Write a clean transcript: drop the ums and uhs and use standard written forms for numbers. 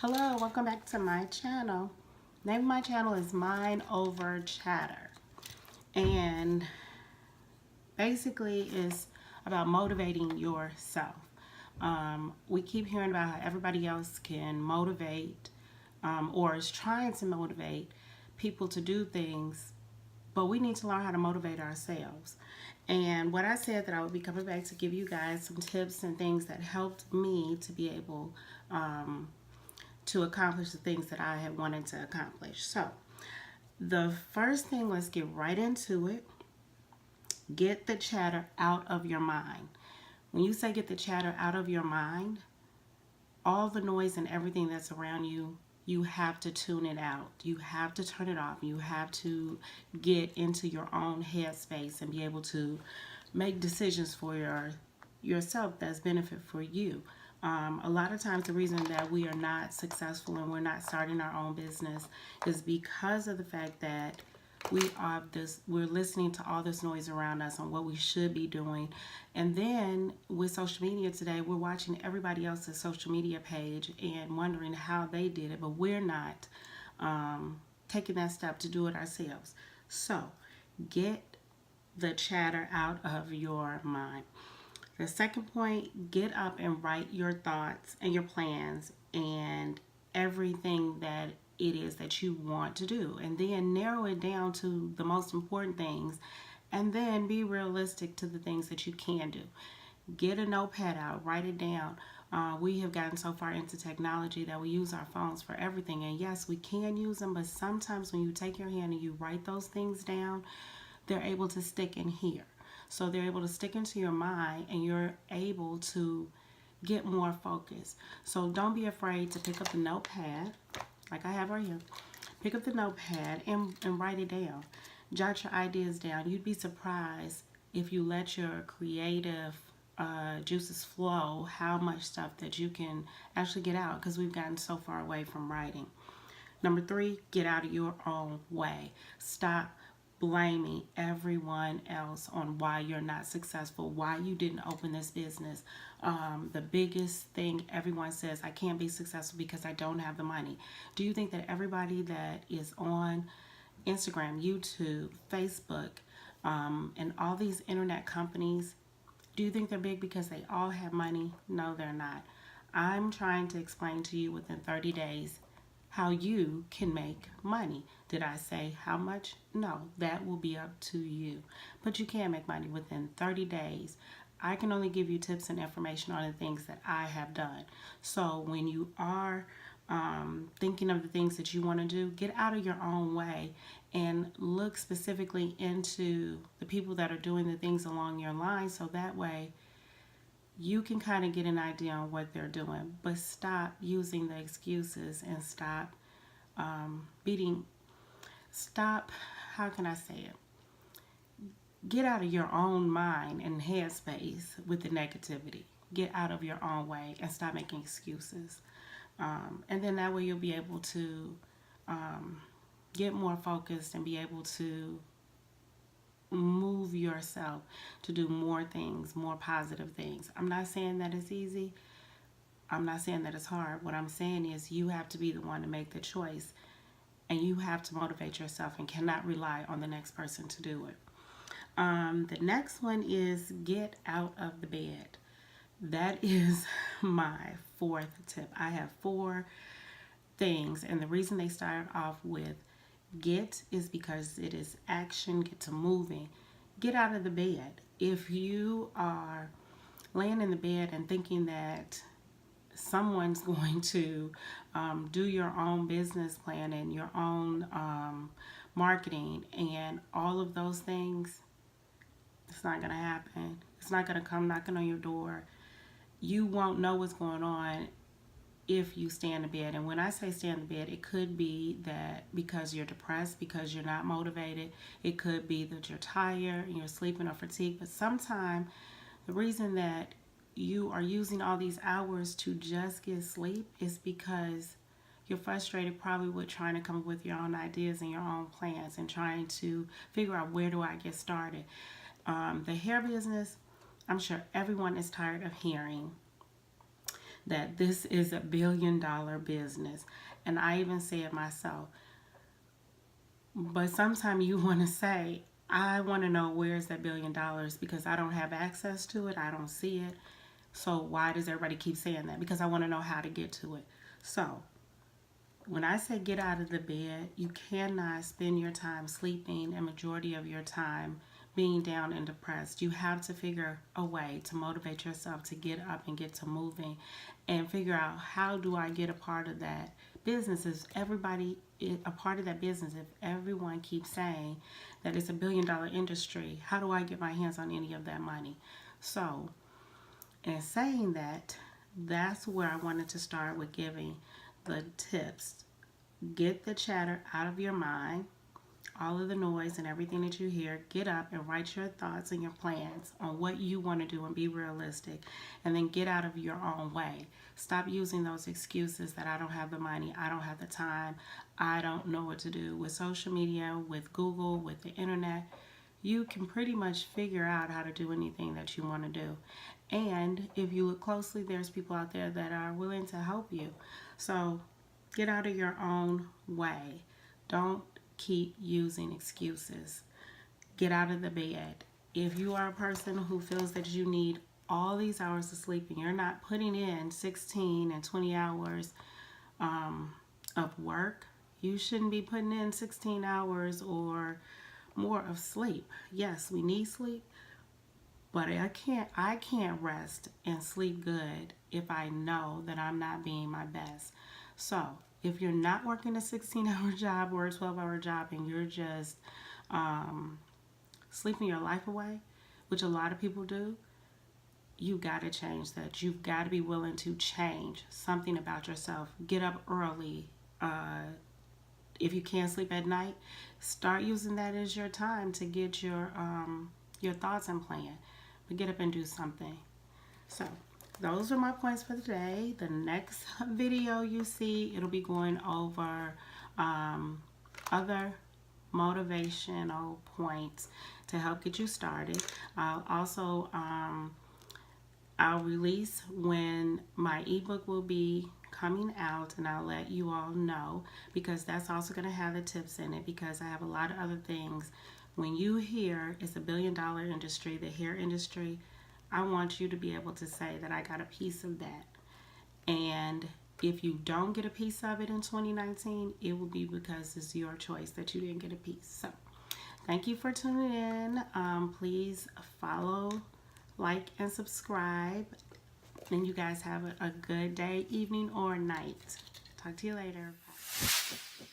Hello, welcome back to my channel. Name of my channel is Mind Over Chatter. And basically it's about motivating yourself. We keep hearing about how everybody else can motivate or is trying to motivate people to do things, but we need to learn how to motivate ourselves. And what I said that I would be coming back to give you guys some tips and things that helped me to be able to accomplish the things that I had wanted to accomplish. So, the first thing, let's get right into it. Get the chatter out of your mind. When you say get the chatter out of your mind, all the noise and everything that's around you, you have to tune it out. You have to turn it off. You have to get into your own headspace and be able to make decisions for yourself that's benefit for you. A lot of times the reason that we are not successful and we're not starting our own business is because of the fact that we're listening to all this noise around us on what we should be doing. And then with social media today, we're watching everybody else's social media page and wondering how they did it, but we're not taking that step to do it ourselves. So get the chatter out of your mind. The second point, get up and write your thoughts and your plans and everything that it is that you want to do. And then narrow it down to the most important things and then be realistic to the things that you can do. Get a notepad out, write it down. We have gotten so far into technology that we use our phones for everything. And yes, we can use them, but sometimes when you take your hand and you write those things down, they're able to stick in here. So they're able to stick into your mind and you're able to get more focused. So don't be afraid to pick up the notepad, like I have right here. Pick up the notepad and write it down. Jot your ideas down. You'd be surprised if you let your creative juices flow, how much stuff that you can actually get out, because we've gotten so far away from writing. Number 3, get out of your own way. Stop blaming everyone else on why you're not successful, why you didn't open this business. The biggest thing everyone says, I can't be successful because I don't have the money. Do you think that everybody that is on Instagram, YouTube, Facebook, and all these internet companies, do you think they're big because they all have money? No, they're not. I'm trying to explain to you within 30 days how you can make money. Did I say how much? No, that will be up to you. But you can make money within 30 days. I can only give you tips and information on the things that I have done. So when you are thinking of the things that you want to do, get out of your own way and look specifically into the people that are doing the things along your line, so that way you can kind of get an idea on what they're doing. But stop using the excuses and stop beating, stop, how can I say it? Get out of your own mind and headspace with the negativity. Get out of your own way and stop making excuses. And then that way you'll be able to get more focused and be able to move yourself to do more things, more positive things. I'm not saying that it's easy. I'm not saying that it's hard. What I'm saying is you have to be the one to make the choice and you have to motivate yourself and cannot rely on the next person to do it. The next one is get out of the bed. That is my 4th tip. I have 4 things, and the reason they start off with get is because it is action, get to moving. Get out of the bed. If you are laying in the bed and thinking that someone's going to do your own business plan and your own marketing and all of those things, it's not going to happen. It's not going to come knocking on your door. You won't know what's going on if you stay in the bed. And when I say stay in the bed, it could be that because you're depressed, because you're not motivated. It could be that you're tired and you're sleeping or fatigued. But sometimes the reason that you are using all these hours to just get sleep is because you're frustrated probably with trying to come up with your own ideas and your own plans and trying to figure out where do I get started. The hair business, I'm sure everyone is tired of hearing that this is a billion-dollar business. And I even say it myself. But sometimes you want to say, I want to know where's that $1 billion, because I don't have access to it. I don't see it. So why does everybody keep saying that? Because I want to know how to get to it. So when I say get out of the bed, you cannot spend your time sleeping and majority of your time being down and depressed. You have to figure a way to motivate yourself to get up and get to moving and figure out, how do I get a part of that business? Is everybody a part of that business? If everyone keeps saying that it's a billion-dollar industry, how do I get my hands on any of that money? So in saying that, that's where I wanted to start with giving the tips. Get the chatter out of your mind, all of the noise and everything that you hear. Get up and write your thoughts and your plans on what you want to do and be realistic. And then get out of your own way. Stop using those excuses that I don't have the money, I don't have the time, I don't know what to do. With social media, with Google, with the internet, you can pretty much figure out how to do anything that you want to do. And if you look closely, there's people out there that are willing to help you. So get out of your own way. Don't keep using excuses. Get out of the bed. If you are a person who feels that you need all these hours of sleep and you're not putting in 16 and 20 hours of work, you shouldn't be putting in 16 hours or more of sleep. Yes, we need sleep, but I can't rest and sleep good if I know that I'm not being my best. So if you're not working a 16-hour job or a 12-hour job and you're just sleeping your life away, which a lot of people do, you got to change that. You've got to be willing to change something about yourself. Get up early. If you can't sleep at night, start using that as your time to get your thoughts and plan. But get up and do something. So those are my points for today. The next video you see, it'll be going over other motivational points to help get you started. I'll also I'll release when my ebook will be coming out, and I'll let you all know, because that's also going to have the tips in it, because I have a lot of other things. When you hear it's a billion-dollar industry, the hair industry, I want you to be able to say that I got a piece of that. And if you don't get a piece of it in 2019, it will be because it's your choice that you didn't get a piece. So thank you for tuning in. Please follow, like, and subscribe. And you guys have a good day, evening, or night. Talk to you later. Bye.